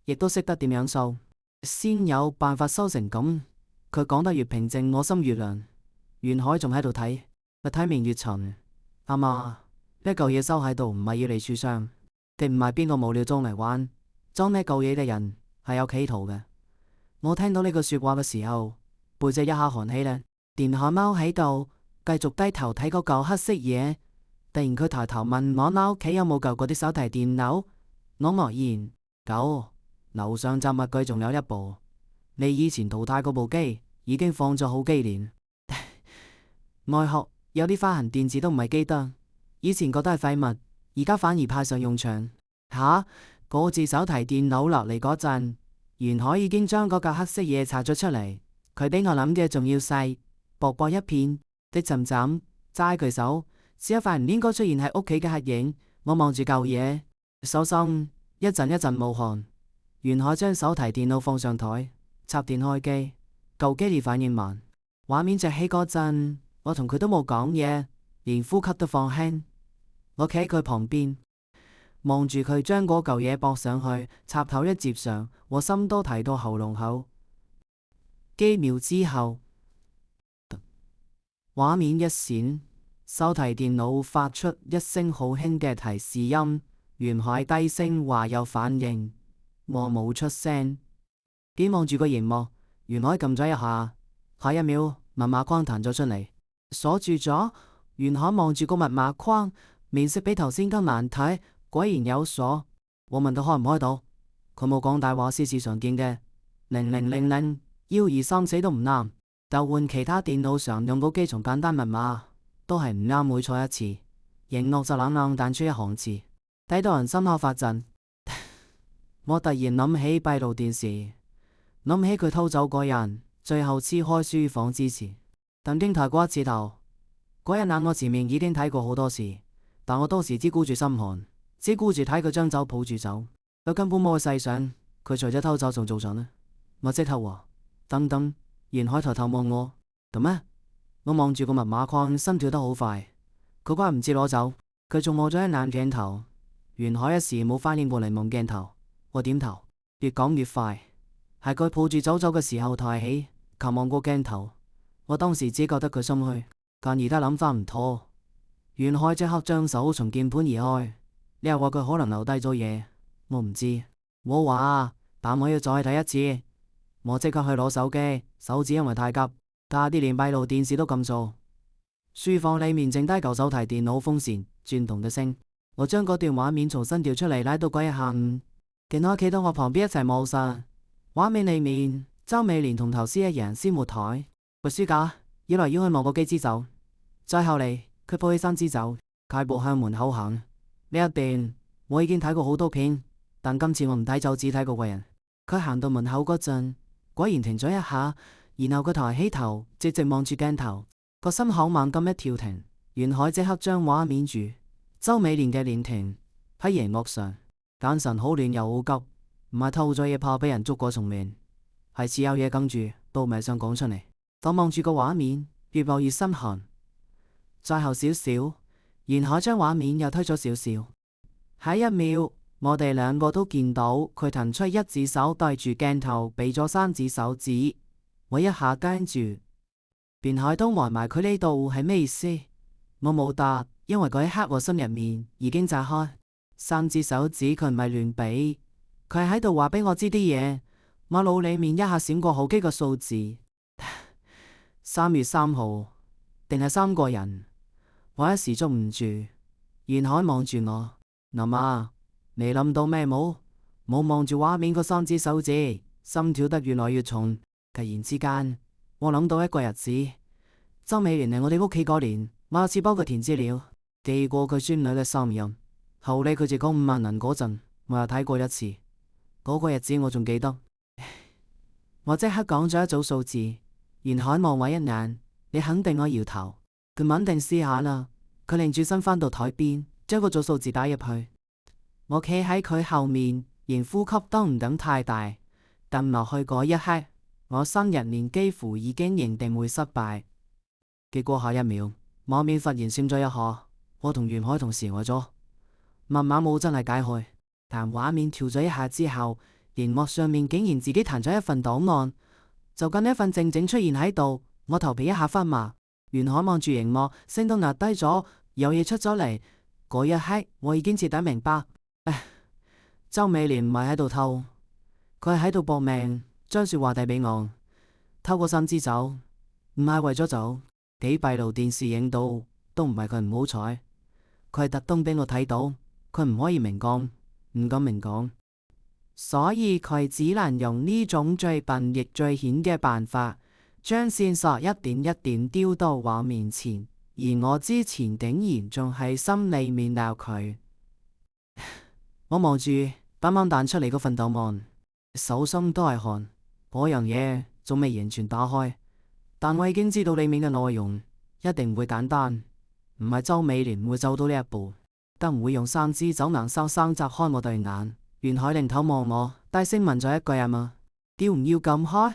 亦都識得點樣收，先有辦法收成咁。佢講得越平靜，我心越涼。沿海仲喺度睇，我睇面越沉。阿媽，呢嚿嘢收喺度唔係要嚟處傷，亦唔係邊個無聊裝嚟玩。裝呢嚿嘢嘅人係有企圖嘅。我聽到呢句說話嘅時候，背脊一下寒起咧。連海貓喺度繼續低頭睇嗰嚿黑色嘢。突然佢抬頭問我屋企有冇舊嗰啲手提電腦。我愕然，舊，樓上雜物櫃仲有一部。你以前淘汰嗰部機已經放咗好幾年。外殼有啲花痕，電池都唔係記得。以前覺得係廢物，而家反而派上用場。嗰次手提電腦落嚟嗰陣，沿海已經將嗰嚿黑色嘢拆咗出嚟。佢比我諗嘅仲要細，薄薄一片，的陣陣，揸佢手，是一塊唔應該出現喺屋企嘅黑影。我望住舊嘢，手心一陣一陣冒汗。袁海將手提電腦放上台，插電開機，舊機列反應慢。畫面着起嗰陣，我同佢都冇講嘢，連呼吸都放輕。我企喺佢旁邊，望住佢將嗰舊嘢駁上去，插頭一接上，我心都提到喉嚨口。幾秒之後，畫面一閃，手提電腦發出一聲好輕嘅提示音。袁海低聲話有反應，我冇出聲，幾望住個熒幕。袁海撳咗一下，下一秒密碼框彈咗出嚟，鎖住咗。袁海望住個密碼框，面色比頭先更難睇，果然有鎖。我問佢開唔開到，佢冇講大話，事實常見嘅0000 1234都唔啱。但換其他電腦常用嗰幾重簡單密碼都係唔啱，每錯一次，熒幕就冷冷彈出一行字，睇到人心口發震。我突然諗起閉路電視，諗起佢偷走嗰人，最後黐開書房之前，鄧丁抬過一次頭。嗰一眼我前面已經睇過好多次，但我當時只顧住心寒，只顧住睇佢將酒抱住走，我根本冇去細想佢除咗偷走仲做咗呢。我即刻話等等。袁海抬頭望我，做咩？我望住個密碼框，心跳得好快。佢怪唔知攞走，佢仲望咗一眼鏡頭。袁海一時冇反應過嚟望鏡頭，我點頭，越講越快。係佢抱住走嘅時候抬起，求望過鏡頭。我當時只覺得佢心虛，但而家諗翻唔妥。袁海即刻將手從鍵盤移開。你又話佢可能留低咗嘢，我唔知。我話但我要再睇一次。我即刻去攞手機，手指因為太急，差啲連閉路電視都撳錯。書房裏面剩低舊手提電腦風扇轉動嘅聲，我將嗰段畫面重新調出嚟，拉到嗰一下午，勁海企到我旁邊一齊望實。畫面裏面，周美蓮同頭先一樣先活台，個書架繞來繞去望過幾支酒，再後嚟佢抱起3支酒，快步向門口行。呢一段我已經睇過好多片，但今次我唔睇酒，只睇過個人。佢行到門口嗰陣，果然停咗一下，然後佢抬起頭，直直望住鏡頭，個心口猛咁一跳停。袁海即刻將畫面住周美蓮嘅臉停喺熒幕上，眼神好亂又好急，唔係偷咗嘢怕俾人捉過重面，係似有嘢跟住，都未想講出嚟。我望住個畫面，越望越心寒。再後少少，袁海將畫面又推咗少少，喺一秒。我哋兩個都見到佢騰出一隻手對住鏡頭，俾咗3隻手指。我一下跟住，袁海都呆埋，佢呢度係咩意思？我冇答，因為嗰一刻我心入面已經炸開。3隻手指佢唔係亂比，佢係喺度話俾我知啲嘢。我腦裏面一下閃過好幾個數字，3月3號定係3個人？我一時捉唔住。袁海望住我，諗啊。你諗到咩冇？冇望住畫面嗰3隻手指，心跳得越來越重。突然之間，我諗到一個日子，周美蓮嚟我哋屋企嗰年，我有次幫佢填資料，寄過佢孫女嘅心印。後嚟佢就講5萬銀嗰陣，我又睇過一次。嗰個日子我仲記得。我即刻講咗一組數字。袁海望我一眼，你肯定？我搖頭。佢肯定試下啦。佢擰住身翻到台邊，將嗰組數字打入去。我企喺佢後面，連呼吸都唔等太大，抌落去嗰一刻，我心入面幾乎已經認定會失敗。結果下一秒，畫面忽然閃咗一下，我同袁海同時呆咗。密碼冇真係解開，但畫面跳咗一下之後，熒幕上面竟然自己彈咗一份檔案，就咁一份靜靜出現喺度。我頭皮一下發麻。袁海望住熒幕，聲都壓低咗，有嘢出咗嚟。嗰一刻，我已經徹底明白。周美蓮唔係喺度偷，佢係喺度搏命將說話遞俾我。偷過3支酒，唔係為咗走，俾閉路電視影到都唔係佢唔好彩，佢係特登俾我睇到，佢唔可以明講，唔敢明講，所以佢只能用呢種最笨亦最險嘅辦法，將線索一點一點丟到我面前，而我之前竟然仲喺心裏面鬧佢。我望住啱啱彈出嚟嗰份檔案，手心都係汗。嗰樣嘢仲未完全打開，但我已經知道裏面嘅內容。一定唔會簡單，唔係周美蓮會走到呢一步，更唔會用3支走硬生生砸開我對眼。袁海擰頭望我，低聲問咗一句：啊嘛，要唔要咁開？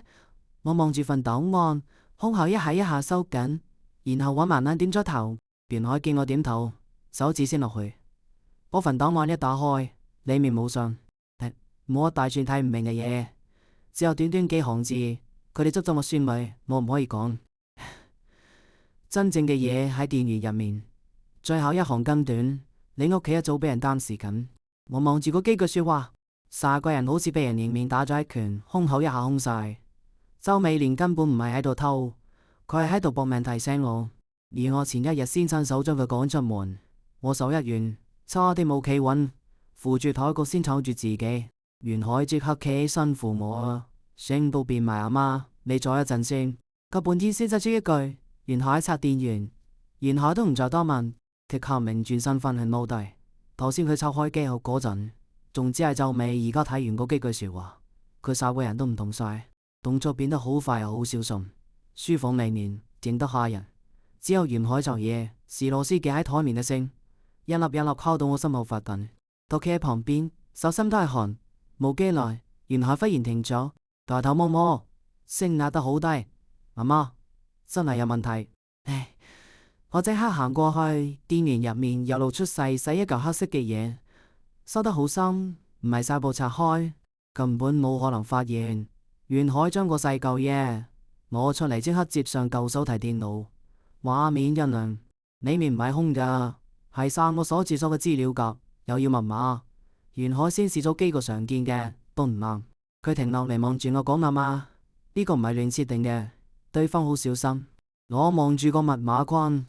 我望住份檔案，胸口一下一下收緊，然後我慢慢點咗頭。袁海見我點頭，手指先落去。嗰份檔案一打開，裏面冇信，冇一大串睇唔明嘅嘢，只有短短幾行字。佢哋執咗我酸味，我唔可以講。真正嘅嘢喺電源入面，最後一行更短。你屋企一早俾人監視緊。我望住嗰幾句說話，成個人好似被人迎面打咗一拳，胸口一下空晒。周美蓮根本唔係喺度偷，佢係喺度搏命提醒我，而我前一日先親手將佢趕出門。我手一軟，差啲冇企穩，扶住台角先擋住自己。袁海即刻企起身扶我，聲都變埋：阿媽，你坐一陣先。隔半天先擠出一句：袁海拆電源。袁海都唔再多問，即刻擰轉身瞓喺踎低。頭先佢拆開機後嗰陣，仲只係皺眉，而家睇完嗰幾句說話，佢成個人都唔同晒，動作變得好快又好小心。書房裏面靜得嚇人，只有袁海做嘢，時螺絲記喺台面嘅聲，一粒一粒敲到我心口發緊。我企喺旁邊，手心都係汗。冇幾耐，袁海忽然停咗，抬頭望我，聲壓得好低：阿媽，真係有問題。唉，我即刻行過去，電源入面又露出細細一嚿黑色嘅嘢，收得好深，唔係紗布拆開，根本冇可能發現。袁海將個細嚿嘢攞出嚟，即刻接上舊手提電腦，畫面一亮，裏面唔係空噶，係3個鎖住所嘅資料夾，又要密碼。袁海先試咗幾個常見嘅，都唔啱。佢停落嚟望住我講：阿媽，呢個唔係亂設定嘅，對方好小心。我望住個密碼框，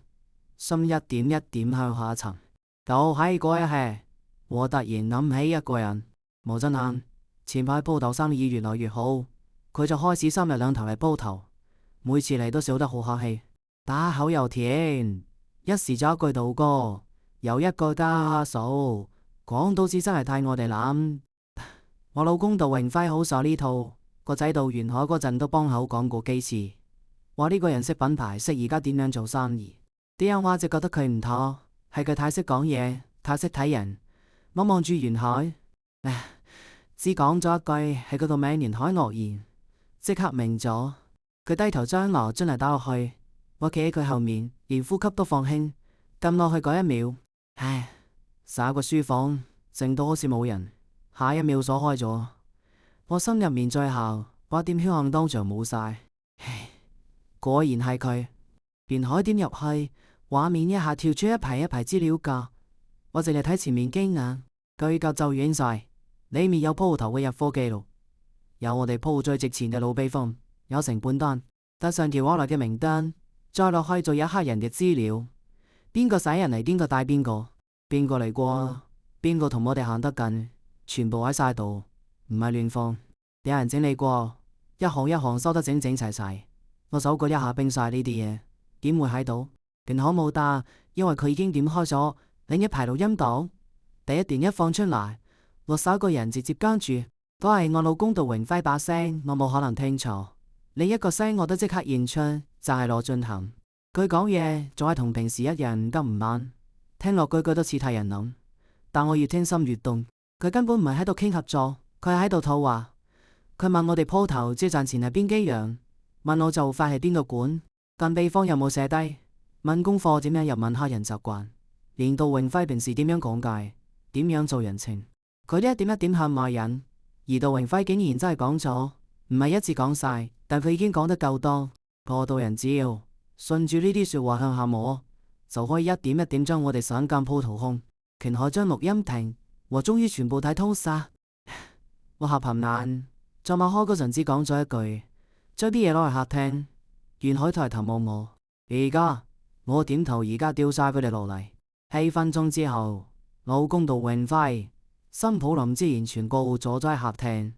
心一點一點向下沉。就喺嗰一刻，我突然諗起一個人，毛真眼。前排鋪頭生意越來越好，佢就開始3日2頭嚟鋪頭，每次嚟都笑得好客氣，打口又甜，一時就一句道哥，又一句家嫂，講到似真係替我哋諗。我老公杜榮輝好受呢套，個仔杜元海嗰陣都幫口講過幾次，話呢個人識品牌，識而家點樣做生意。啲人話就覺得佢唔妥，係佢太識講嘢，太識睇人。我望住袁海，只講咗一句係嗰度名袁海愕然，即刻明咗。佢低頭將羅樽嚟打落去，我企喺佢後面，連呼吸都放輕，撳落去嗰一秒，成個書房靜到好似冇人。下一秒鎖開咗，我心入面最後把點僥倖當場冇晒。果然係佢。袁海點入去，畫面一下跳出一排一排資料架，我淨係睇前面幾眼，佢格就軟晒，裏面有鋪頭嘅入貨記錄，有我哋鋪最值錢嘅老秘方，有成本單，得上條攞來嘅名單，再落去就有黑人嘅資料，邊個使人嚟，邊個帶邊個，邊個嚟過，邊個同我哋行得近，全部喺晒度，唔係亂放，有人整理過，一行一行收得整整齊齊。我手舉一下冰晒呢啲嘢，點會喺度？袁海冇答，因為佢已經點開咗另一排錄音檔，第一段一放出嚟，我手個人直接跟住，都係我老公杜榮輝把聲，我冇可能聽錯。另一個聲我都即刻認出，就係羅俊恒。佢講嘢仲係同平時一樣唔急唔慢，聽落句句都似替人諗，但我越聽心越凍。佢根本唔係喺度傾合作，佢係喺度套話。佢問我哋鋪頭最賺錢係邊幾樣，問我做法係邊個管，但秘方有冇寫低，問功課點樣入，問客人習慣，連杜榮輝平時點樣講解，點樣做人情，佢都一點一點向外引。而杜榮輝竟然真係講咗，唔係一次講晒，但佢已經講得夠多，個道人只要順住呢啲說話向下摸，就可以一點一點將我哋散間鋪掏空。權海將錄音停，我終於全部睇通晒。我合合眼，再擘開嗰陣只講咗一句，將啲嘢攞去客廳。袁海抬頭望我，而家我點頭，而家掉晒佢哋落嚟。幾分鐘之後，老公杜永輝、新抱林之賢全個坐咗喺客廳。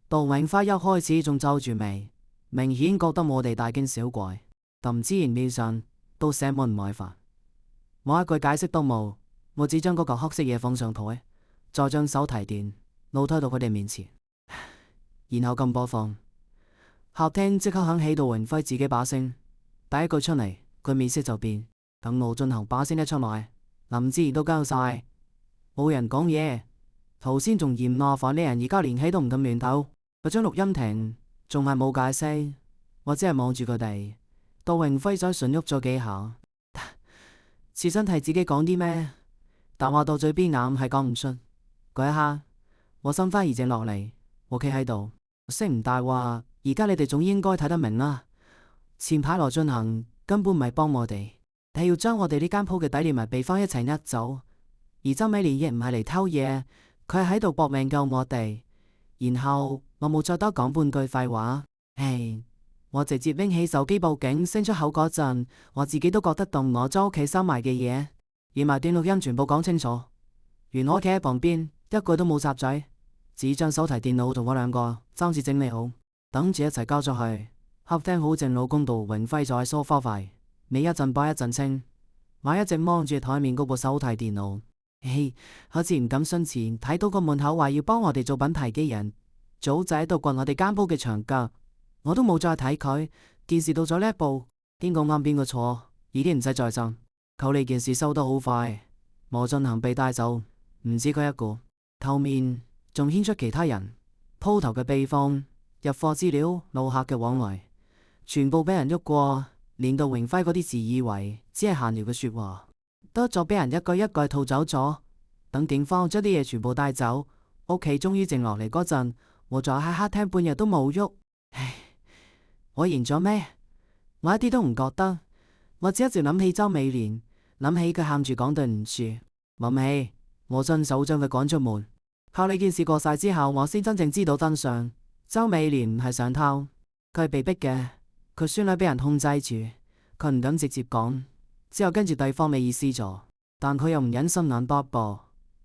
杜永輝一開始仲皺住眉，明顯覺得我哋大驚小怪，林之賢面上都寫滿唔耐煩。我一句解釋都冇，我只將嗰嚿黑色嘢放上台，再將手提電腦推到佢哋面前，然後撳播放。客廳即刻響起杜榮輝自己把聲，第一句出嚟佢面色就變。等盧俊行把聲一出來，林志儀都交晒，冇人講嘢。頭先仲嫌麻煩啲人，而家連氣都唔敢亂抖。佢將錄音停，仲係冇解釋，我只係望住佢哋。杜榮輝嘴唇喐咗幾下，似想提自己講啲咩，但話到嘴邊硬係講唔出。嗰一刻，我心反而靜落嚟，我企喺度，聲唔大話。而家你哋總應該睇得明啦。前排羅俊行根本唔係幫我哋，係要將我哋呢間鋪嘅底連埋秘方一齊呃走。而周美蓮亦唔係嚟偷嘢，佢係喺度搏命救我哋。然後我冇再多講半句廢話，我直接拎起手機報警。聲出口嗰陣，我自己都覺得凍。我將屋企收埋嘅嘢，連埋段錄音全部講清楚。原我企喺旁邊，一句都冇插嘴，只將手提電腦同我兩個爭住整理好，等住一齊交出去。客廳好靜，老公杜榮輝就喺梳化塊，尾一陣擺一陣清，我一直望住台面嗰部手提電腦。好似唔敢上前，睇到個門口話要幫我哋做品牌嘅人，早就喺度掘我哋間鋪嘅牆角，我都冇再睇佢。件事到咗呢一步，邊個啱邊個錯，已經唔使再爭。求你件事收得好快，羅俊行被帶走，唔止佢一個，後面仲牽出其他人，鋪頭嘅秘方、入貨資料、路客嘅往來，全部俾人喐過。連到榮輝嗰啲自以為只係閒聊嘅說話，得咗俾人一句一句套走咗。等警方將啲嘢全部帶走，屋企終於靜落嚟嗰陣，我仲喺客廳半日都冇喐。我贏咗咩？我一啲都唔覺得，我只一直諗起周美蓮，諗起佢喊住講對唔住，諗起我親手將佢趕出門。後呢件事過晒之後，我先真正知道真相。周美蓮唔係想偷，佢係被逼嘅。佢孫女俾人控制住，佢唔敢直接講，之後跟住對方嘅意思咗，但佢又唔忍心眼多噃，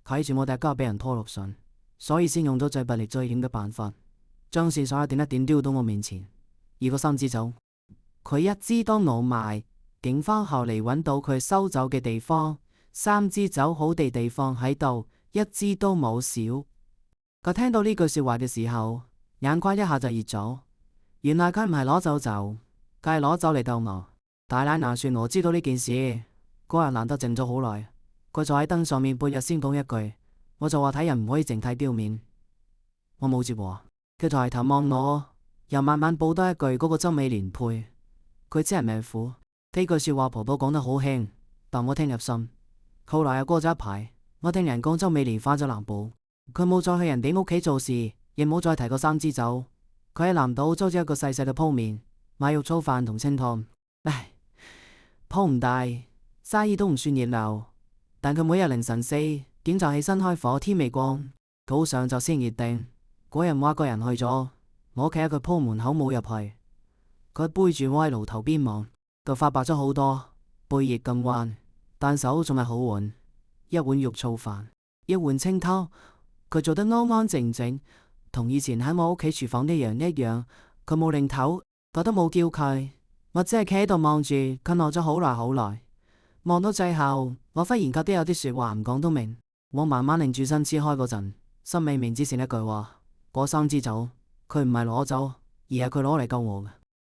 睇住我哋一家俾人拖落水，所以先用咗最暴力最險嘅辦法，將線索一點一點丟到我面前。而個三支酒，佢一支都冇賣。警方後嚟揾到佢收走嘅地方，3支酒好地放喺度，一支都冇少。佢聽到呢句說話嘅時候，眼眶一下就熱咗。原來佢唔係攞走酒，佢係攞走嚟逗我。大奶奶算我知道呢件事，嗰日難得靜咗好耐，佢坐喺燈上面半日先講一句，我就話睇人唔可以淨睇表面。我冇接話，佢抬頭望我，又慢慢補多一句嗰個周美蓮配，佢真係命苦。呢句說話婆婆講得好輕，但我聽入心。後來又過咗一排，我聽人講周美蓮返咗南部，佢冇再去人哋屋企做事，亦冇再提過3支酒。佢喺南島租咗一個細細嘅鋪面，賣肉粗飯同清湯。鋪唔大，生意都唔算熱鬧，但佢每日凌晨4點就起身開火，天未光，早上就先熱定。嗰日我一個人去咗，我企喺佢鋪門口冇入去。佢背住我喺爐頭邊望，頭髮白咗好多，背亦咁彎，但手仲係好穩。一碗肉粗飯，一碗清湯，佢做得安安靜靜，同以前喺我屋企廚房一樣。佢冇擰頭，我都冇叫佢，我只係企喺度望住佢，望咗好耐。望到最後，我忽然覺得有啲說話唔講都明。我慢慢擰住身支開嗰陣，心裏面只剩一句話：嗰3支酒，佢唔係攞走，而係佢攞嚟救我嘅。